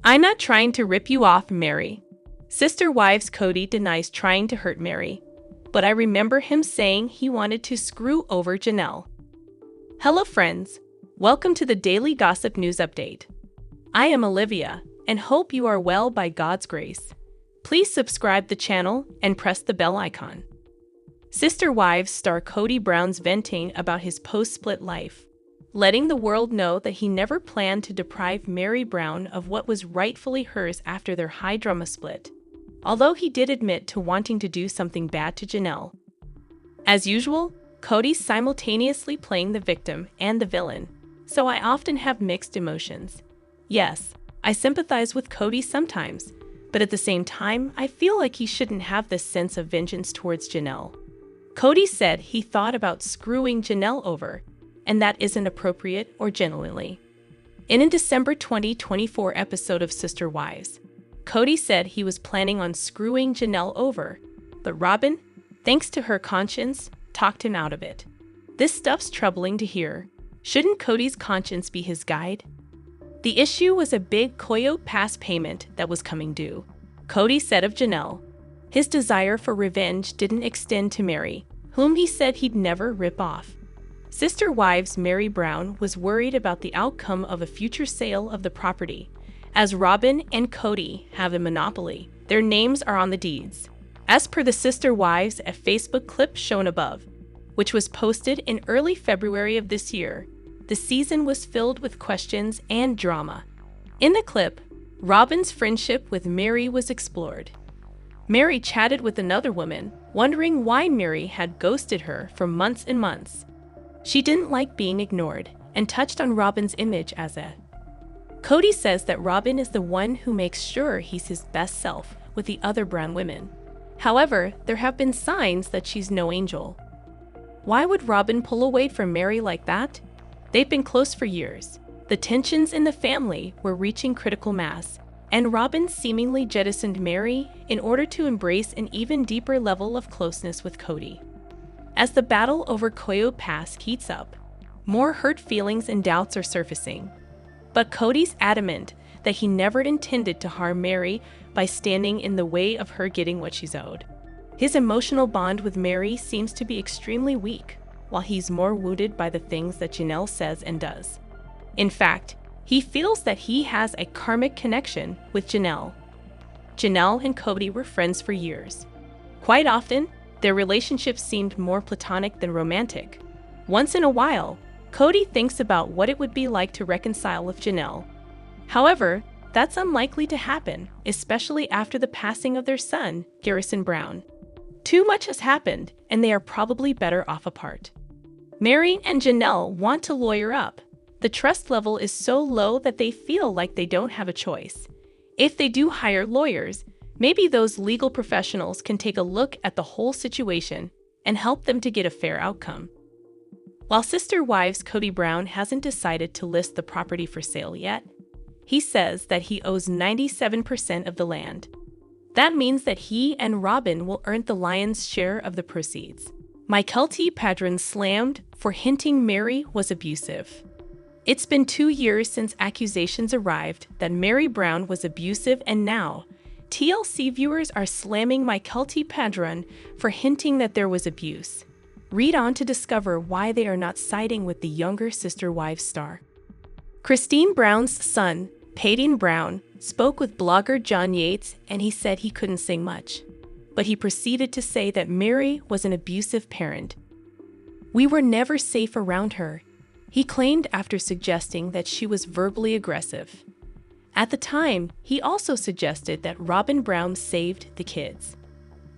I'm not trying to rip you off, Meri. Sister Wives Kody denies trying to hurt Meri, but I remember him saying he wanted to screw over Janelle. Hello friends, welcome to the Daily Gossip News Update. I am Olivia, and hope you are well by God's grace. Please subscribe the channel and press the bell icon. Sister Wives star Kody Brown's venting about his post-split life, letting the world know that he never planned to deprive Meri Brown of what was rightfully hers after their high-drama split, although he did admit to wanting to do something bad to Janelle. As usual, Kody's simultaneously playing the victim and the villain, so I often have mixed emotions. Yes, I sympathize with Kody sometimes, but at the same time, I feel like he shouldn't have this sense of vengeance towards Janelle. Kody said he thought about screwing Janelle over, and that isn't appropriate or gentlemanly. In a December 2024 episode of Sister Wives, Kody said he was planning on screwing Janelle over, but Robyn, thanks to her conscience, talked him out of it. This stuff's troubling to hear. Shouldn't Kody's conscience be his guide? The issue was a big Koyo Pass payment that was coming due. Kody said of Janelle, his desire for revenge didn't extend to Meri, whom he said he'd never rip off. Sister Wives Meri Brown was worried about the outcome of a future sale of the property. As Robyn and Kody have a monopoly, their names are on the deeds. As per the Sister Wives, a Facebook clip shown above, which was posted in early February of this year, the season was filled with questions and drama. In the clip, Robyn's friendship with Meri was explored. Meri chatted with another woman, wondering why Meri had ghosted her for months and months. She didn't like being ignored, and touched on Robyn's image as a. Kody says that Robyn is the one who makes sure he's his best self with the other Brown women. However, there have been signs that she's no angel. Why would Robyn pull away from Meri like that? They've been close for years. The tensions in the family were reaching critical mass, and Robyn seemingly jettisoned Meri in order to embrace an even deeper level of closeness with Kody. As the battle over Koyo Pass heats up, more hurt feelings and doubts are surfacing. But Kody's adamant that he never intended to harm Meri by standing in the way of her getting what she's owed. His emotional bond with Meri seems to be extremely weak, while he's more wounded by the things that Janelle says and does. In fact, he feels that he has a karmic connection with Janelle. Janelle and Kody were friends for years. Quite often, their relationship seemed more platonic than romantic. Once in a while, Kody thinks about what it would be like to reconcile with Janelle. However, that's unlikely to happen, especially after the passing of their son, Garrison Brown. Too much has happened, and they are probably better off apart. Meri and Janelle want to lawyer up. The trust level is so low that they feel like they don't have a choice. If they do hire lawyers, maybe those legal professionals can take a look at the whole situation and help them to get a fair outcome. While Sister Wives Kody Brown hasn't decided to list the property for sale yet, he says that he owes 97% of the land. That means that he and Robyn will earn the lion's share of the proceeds. Kody Brown slammed for hinting Meri was abusive. It's been 2 years since accusations arrived that Meri Brown was abusive, and now TLC viewers are slamming Kody Brown for hinting that there was abuse. Read on to discover why they are not siding with the younger Sister Wives star. Christine Brown's son, Kody Brown, spoke with blogger John Yates, and he said he couldn't say much. But he proceeded to say that Meri was an abusive parent. "We were never safe around her," he claimed, after suggesting that she was verbally aggressive. At the time, he also suggested that Robyn Brown saved the kids.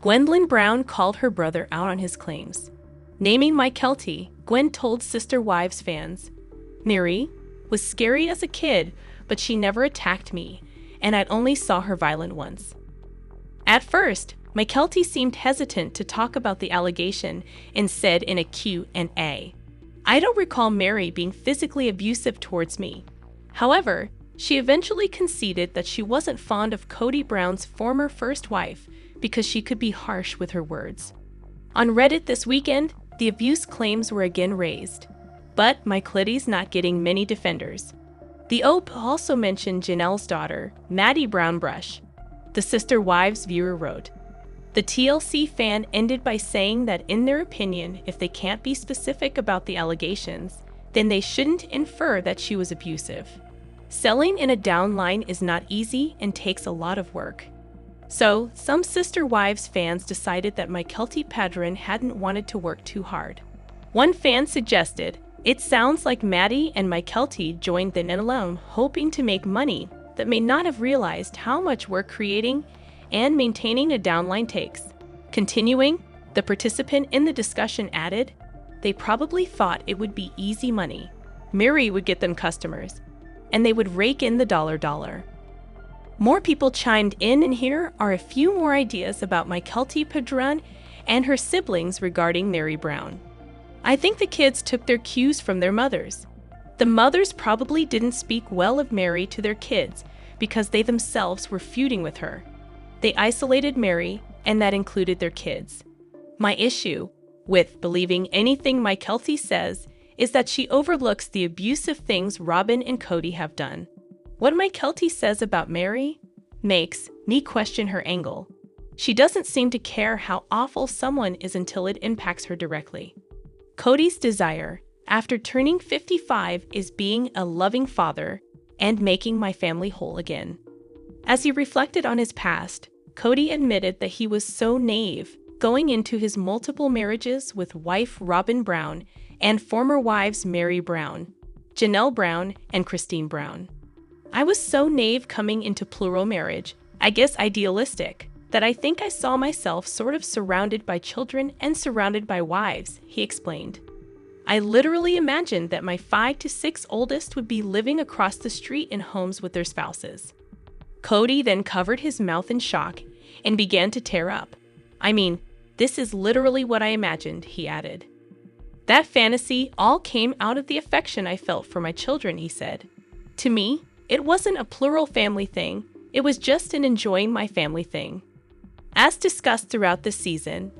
Gwendolyn Brown called her brother out on his claims. Naming Kody, Gwen told Sister Wives fans, "Meri was scary as a kid, but she never attacked me, and I only saw her violent once." At first, Kody seemed hesitant to talk about the allegation and said in a Q&A, "I don't recall Meri being physically abusive towards me." However, she eventually conceded that she wasn't fond of Kody Brown's former first wife because she could be harsh with her words. On Reddit this weekend, the abuse claims were again raised. But Kody's not getting many defenders. The OP also mentioned Janelle's daughter, Maddie Brown Brush. The Sister Wives viewer wrote, "The TLC fan ended by saying that in their opinion, if they can't be specific about the allegations, then they shouldn't infer that she was abusive. Selling in a downline is not easy and takes a lot of work." So, some Sister Wives fans decided that Mykelti Padron hadn't wanted to work too hard. One fan suggested, "It sounds like Maddie and Mykelti joined the net alone, hoping to make money that may not have realized how much work creating and maintaining a downline takes." Continuing, the participant in the discussion added, "They probably thought it would be easy money. Meri would get them customers, and they would rake in the dollar." More people chimed in, and here are a few more ideas about Mykelti Padron and her siblings regarding Meri Brown. "I think the kids took their cues from their mothers. The mothers probably didn't speak well of Meri to their kids because they themselves were feuding with her. They isolated Meri, and that included their kids. My issue with believing anything Mykelti says is that she overlooks the abusive things Robyn and Kody have done. What Mykelti says about Meri makes me question her angle. She doesn't seem to care how awful someone is until it impacts her directly. Kody's desire, after turning 55, is being a loving father and making my family whole again." As he reflected on his past, Kody admitted that he was so naive going into his multiple marriages with wife Robyn Brown and former wives Meri Brown, Janelle Brown, and Kody Brown. "I was so naive coming into plural marriage, I guess idealistic, that I think I saw myself sort of surrounded by children and surrounded by wives," he explained. "I literally imagined that my 5 to 6 oldest would be living across the street in homes with their spouses." Kody then covered his mouth in shock and began to tear up. "I mean, this is literally what I imagined," he added. "That fantasy all came out of the affection I felt for my children," he said. "To me, it wasn't a plural family thing, it was just an enjoying my family thing." As discussed throughout this season,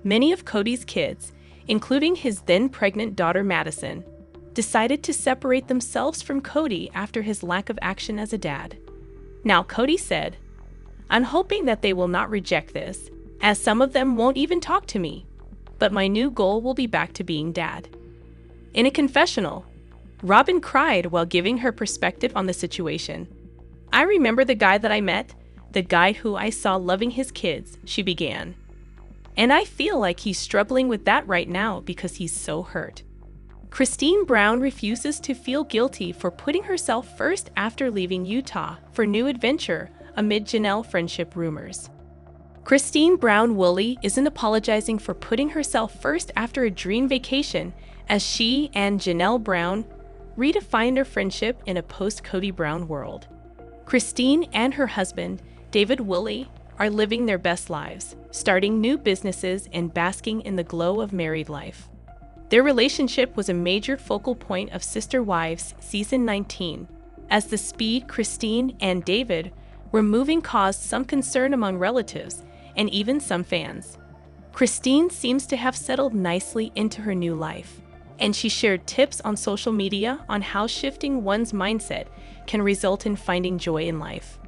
many of Kody's kids, including his then-pregnant daughter Madison, decided to separate themselves from Kody after his lack of action as a dad. Now, Kody said, "I'm hoping that they will not reject this, as some of them won't even talk to me, but my new goal will be back to being dad." In a confessional, Robyn cried while giving her perspective on the situation. "I remember the guy that I met, the guy who I saw loving his kids," she began. "And I feel like he's struggling with that right now because he's so hurt." Kody Brown refuses to feel guilty for putting herself first after leaving Utah for new adventure amid Janelle friendship rumors. Kody Brown Woolley isn't apologizing for putting herself first after a dream vacation, as she and Janelle Brown redefined their friendship in a post-Kody Brown world. Kody and her husband, David Woolley, are living their best lives, starting new businesses and basking in the glow of married life. Their relationship was a major focal point of Sister Wives Season 19, as the speed Kody and David were moving caused some concern among relatives and even some fans. Kody seems to have settled nicely into her new life, and she shared tips on social media on how shifting one's mindset can result in finding joy in life.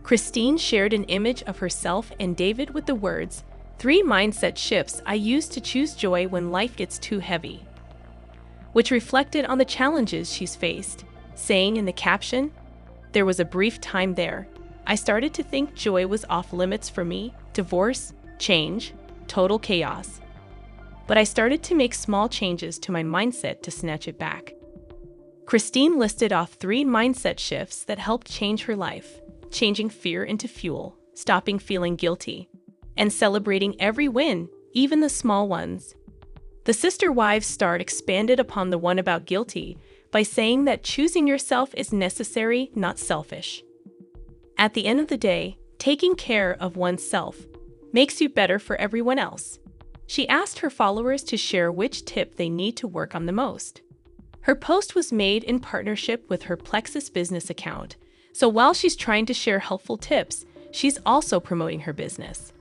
Kody shared an image of herself and David with the words, "3 mindset shifts I use to choose joy when life gets too heavy," which reflected on the challenges she's faced, saying in the caption, "There was a brief time there. I started to think joy was off limits for me, divorce, change, total chaos. But I started to make small changes to my mindset to snatch it back." Kody listed off 3 mindset shifts that helped change her life: changing fear into fuel, stopping feeling guilty, and celebrating every win, even the small ones. The Sister Wives star expanded upon the one about guilty by saying that choosing yourself is necessary, not selfish. At the end of the day, taking care of oneself makes you better for everyone else. She asked her followers to share which tip they need to work on the most. Her post was made in partnership with her Plexus business account, so while she's trying to share helpful tips, she's also promoting her business.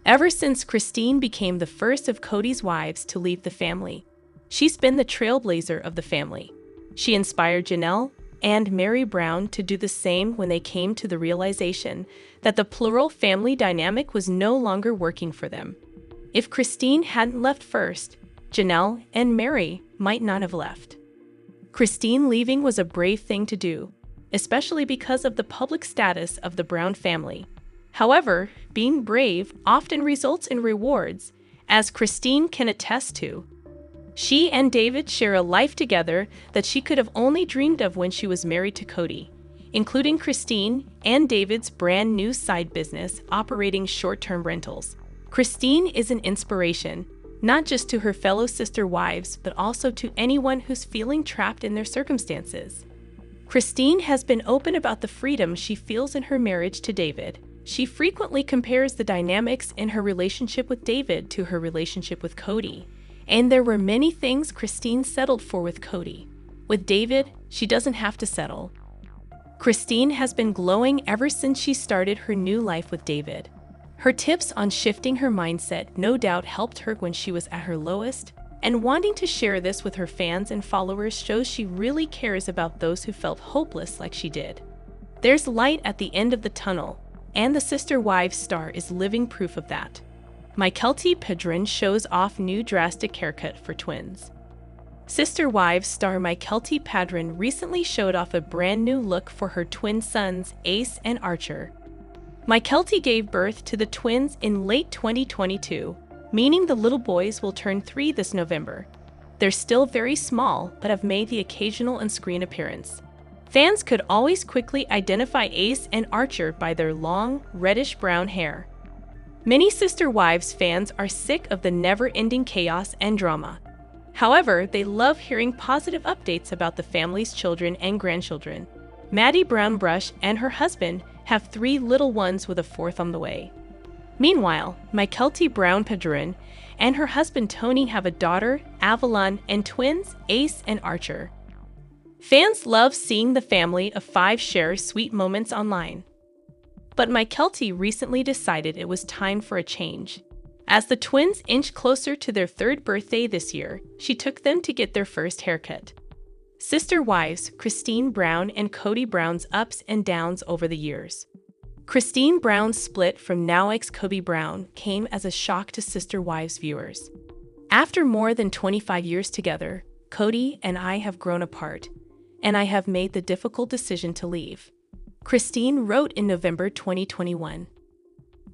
Ever since Kody became the first of Kody's wives to leave the family, she's been the trailblazer of the family. She inspired Janelle, and Meri Brown to do the same when they came to the realization that the plural family dynamic was no longer working for them. If Christine hadn't left first, Janelle and Meri might not have left. Christine leaving was a brave thing to do, especially because of the public status of the Brown family. However, being brave often results in rewards, as Christine can attest to. She and David share a life together that she could have only dreamed of when she was married to Kody, including Christine and David's brand new side business operating short-term rentals. Christine is an inspiration, not just to her fellow sister wives, but also to anyone who's feeling trapped in their circumstances. Christine has been open about the freedom she feels in her marriage to David. She frequently compares the dynamics in her relationship with David to her relationship with Kody. And there were many things Christine settled for with Kody. With David, she doesn't have to settle. Christine has been glowing ever since she started her new life with David. Her tips on shifting her mindset no doubt helped her when she was at her lowest, and wanting to share this with her fans and followers shows she really cares about those who felt hopeless like she did. There's light at the end of the tunnel, and the Sister Wives star is living proof of that. Kody Brown shows off new drastic haircut for twins. Sister Wives star Kody Brown recently showed off a brand new look for her twin sons, Ace and Archer. Kody gave birth to the twins in late 2022, meaning the little boys will turn 3 this November. They're still very small, but have made the occasional on-screen appearance. Fans could always quickly identify Ace and Archer by their long, reddish-brown hair. Many Sister Wives fans are sick of the never-ending chaos and drama. However, they love hearing positive updates about the family's children and grandchildren. Meri Brown Brush and her husband have 3 little ones with a 4th on the way. Meanwhile, Kody Brown and her husband Tony have a daughter, Avalon, and twins, Ace and Archer. Fans love seeing the family of 5 share sweet moments online. But Kody recently decided it was time for a change. As the twins inch closer to their 3rd birthday this year, she took them to get their first haircut. Sister Wives Christine Brown and Kody Brown's ups and downs over the years. Christine Brown's split from now ex-Kody Brown came as a shock to Sister Wives viewers. After more than 25 years together, Kody and I have grown apart, and I have made the difficult decision to leave. Christine wrote in November 2021.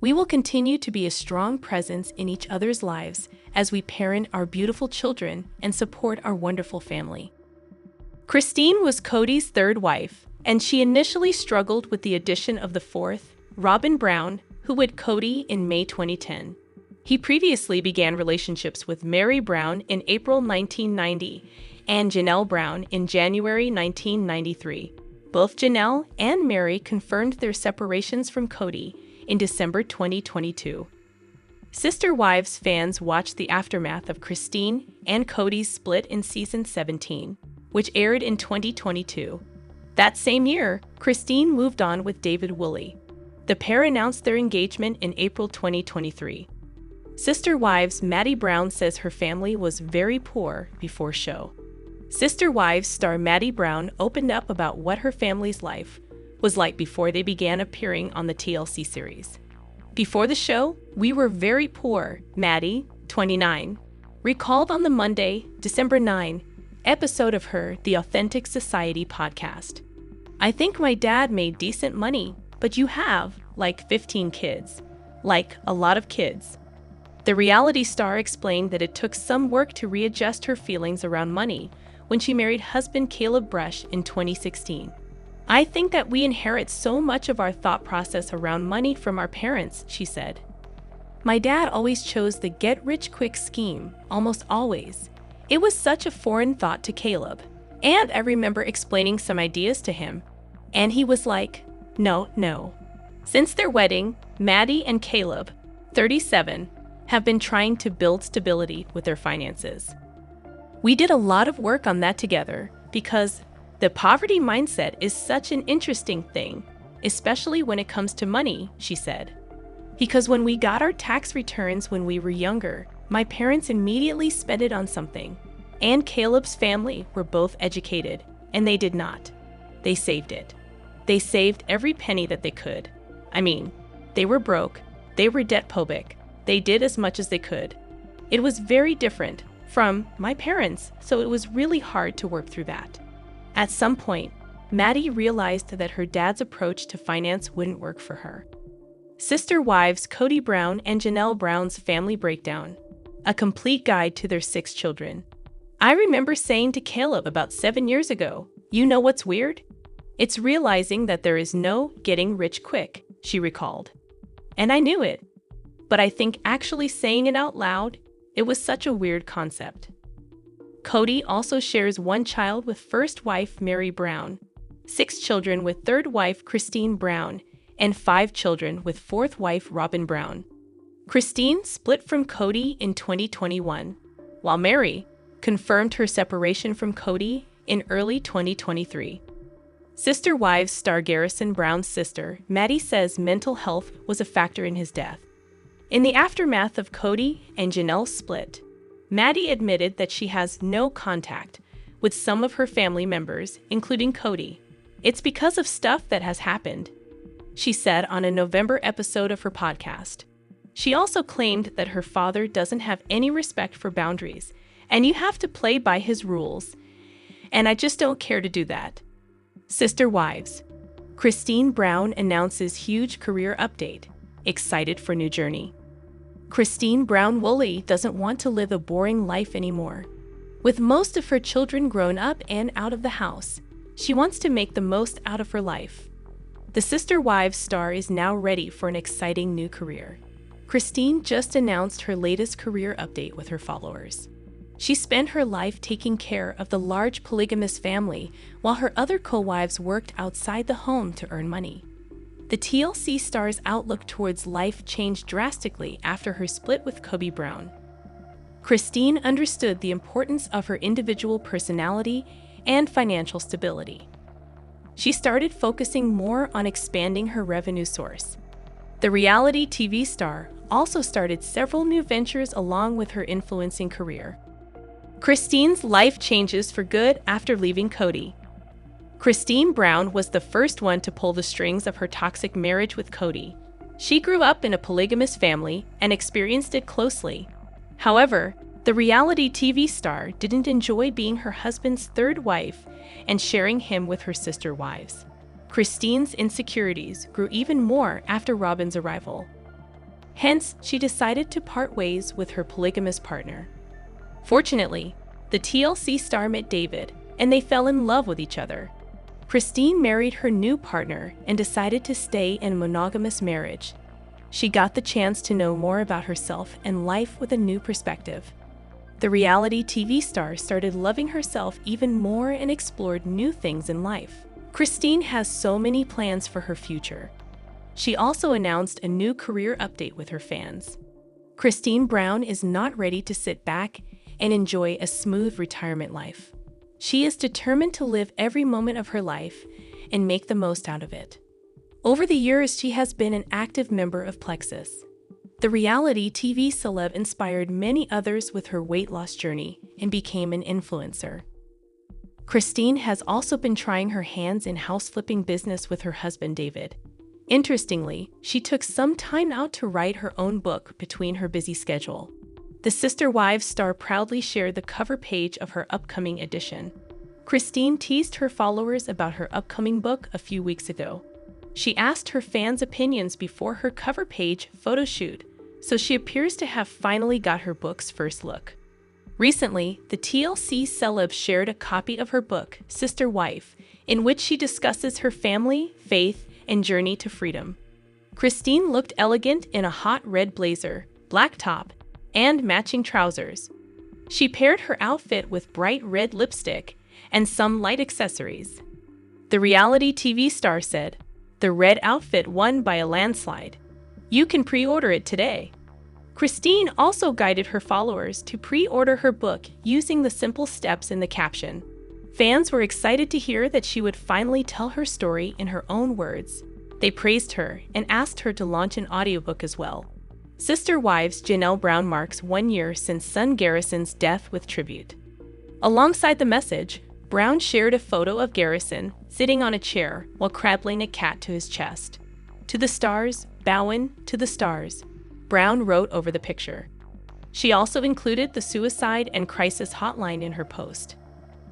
We will continue to be a strong presence in each other's lives as we parent our beautiful children and support our wonderful family. Christine was Kody's 3rd wife, and she initially struggled with the addition of the 4th, Robyn Brown, who wed Kody in May 2010. He previously began relationships with Meri Brown in April 1990 and Janelle Brown in January 1993. Both Janelle and Meri confirmed their separations from Kody in December 2022. Sister Wives fans watched the aftermath of Christine and Kody's split in season 17, which aired in 2022. That same year, Christine moved on with David Woolley. The pair announced their engagement in April 2023. Sister Wives Meri Brown says her family was very poor before show. Sister Wives star Meri Brown opened up about what her family's life was like before they began appearing on the TLC series. Before the show, we were very poor, Meri, 29, recalled on the Monday, December 9, episode of her The Authentic Society podcast. I think my dad made decent money, but you have, like 15 kids. Like, a lot of kids. The reality star explained that it took some work to readjust her feelings around money when she married husband Caleb Brush in 2016. I think that we inherit so much of our thought process around money from our parents, she said. My dad always chose the get-rich-quick scheme, almost always. It was such a foreign thought to Caleb. And I remember explaining some ideas to him. And he was like, no. Since their wedding, Meri and Caleb, 37, have been trying to build stability with their finances. We did a lot of work on that together because the poverty mindset is such an interesting thing, especially when it comes to money, she said. Because when we got our tax returns when we were younger, my parents immediately spent it on something. And Caleb's family were both educated, and they did not. They saved it. They saved every penny that they could. I mean, they were broke, they were debt-phobic, they did as much as they could. It was very different from my parents, so it was really hard to work through that. At some point, Maddie realized that her dad's approach to finance wouldn't work for her. Sister wives Kody Brown and Janelle Brown's family breakdown, a complete guide to their 6 children. I remember saying to Caleb about 7 years ago, "You know what's weird? It's realizing that there is no getting rich quick," she recalled. And I knew it. But I think actually saying it out loud, it was such a weird concept. Kody also shares 1 child with first wife Meri Brown, 6 children with third wife Kody Brown, and 5 children with fourth wife Robyn Brown. Kody split from Kody in 2021, while Meri confirmed her separation from Kody in early 2023. Sister Wives star Garrison Brown's sister, Maddie, says mental health was a factor in his death. In the aftermath of Kody and Janelle's split, Maddie admitted that she has no contact with some of her family members, including Kody. "It's because of stuff that has happened," she said on a November episode of her podcast. She also claimed that her father doesn't have any respect for boundaries, and you have to play by his rules, and I just don't care to do that. Sister Wives. Kody Brown announces huge career update, excited for new journey. Kody Brown Woolley doesn't want to live a boring life anymore. With most of her children grown up and out of the house, she wants to make the most out of her life. The Sister Wives star is now ready for an exciting new career. Kody just announced her latest career update with her followers. She spent her life taking care of the large polygamous family while her other co-wives worked outside the home to earn money. The TLC star's outlook towards life changed drastically after her split with Kody Brown. Kody understood the importance of her individual personality and financial stability. She started focusing more on expanding her revenue source. The reality TV star also started several new ventures along with her influencing career. Kody's life changes for good after leaving Kody. Kody Brown was the first one to pull the strings of her toxic marriage with Kody. She grew up in a polygamous family and experienced it closely. However, the reality TV star didn't enjoy being her husband's third wife and sharing him with her sister wives. Kody's insecurities grew even more after Robyn's arrival. Hence, she decided to part ways with her polygamous partner. Fortunately, the TLC star met David, and they fell in love with each other. Kody married her new partner and decided to stay in a monogamous marriage. She got the chance to know more about herself and life with a new perspective. The reality TV star started loving herself even more and explored new things in life. Kody has so many plans for her future. She also announced a new career update with her fans. Kody Brown is not ready to sit back and enjoy a smooth retirement life. She is determined to live every moment of her life and make the most out of it. Over the years, she has been an active member of Plexus. The reality TV celeb inspired many others with her weight loss journey and became an influencer. Kody has also been trying her hands in house flipping business with her husband David. Interestingly, she took some time out to write her own book between her busy schedule. The Sister Wives star proudly shared the cover page of her upcoming edition. Kody teased her followers about her upcoming book a few weeks ago. She asked her fans' opinions before her cover page photo shoot, so she appears to have finally got her book's first look. Recently, the TLC celeb shared a copy of her book, Sister Wife, in which she discusses her family, faith, and journey to freedom. Kody looked elegant in a hot red blazer, black top, and matching trousers. She paired her outfit with bright red lipstick and some light accessories. The reality TV star said, "The red outfit won by a landslide. You can pre-order it today." Kody also guided her followers to pre-order her book using the simple steps in the caption. Fans were excited to hear that she would finally tell her story in her own words. They praised her and asked her to launch an audiobook as well. Sister Wives Janelle Brown marks 1 year since son Garrison's death with tribute. Alongside the message, Brown shared a photo of Garrison sitting on a chair while cradling a cat to his chest. "To the stars, bowin' to the stars," Brown wrote over the picture. She also included the suicide and crisis hotline in her post.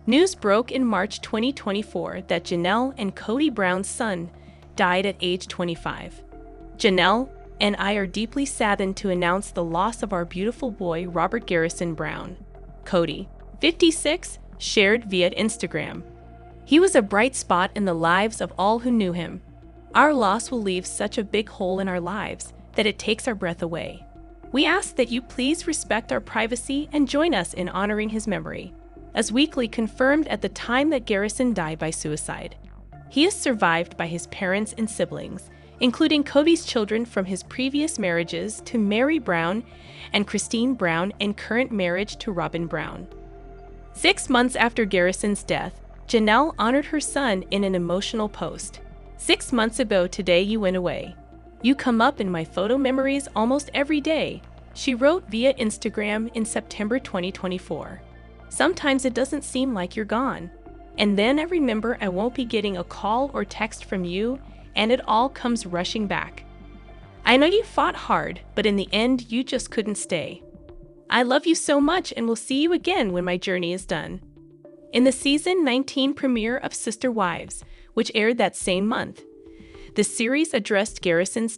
News broke in March 2024 that Janelle and Kody Brown's son died at age 25. "Janelle and I are deeply saddened to announce the loss of our beautiful boy, Robert Garrison Brown," Kody, 56, shared via Instagram. "He was a bright spot in the lives of all who knew him. Our loss will leave such a big hole in our lives that it takes our breath away. We ask that you please respect our privacy and join us in honoring his memory," as Weekly confirmed at the time that Garrison died by suicide. He is survived by his parents and siblings, including Kody's children from his previous marriages to Meri Brown and Christine Brown and current marriage to Robyn Brown. 6 months after Garrison's death, Janelle honored her son in an emotional post. "6 months ago today you went away. You come up in my photo memories almost every day," she wrote via Instagram in September 2024. "Sometimes it doesn't seem like you're gone. And then I remember I won't be getting a call or text from you, and it all comes rushing back. I know you fought hard, but in the end you just couldn't stay. I love you so much and will see you again when my journey is done." In the season 19 premiere of Sister Wives, which aired that same month, the series addressed Garrison's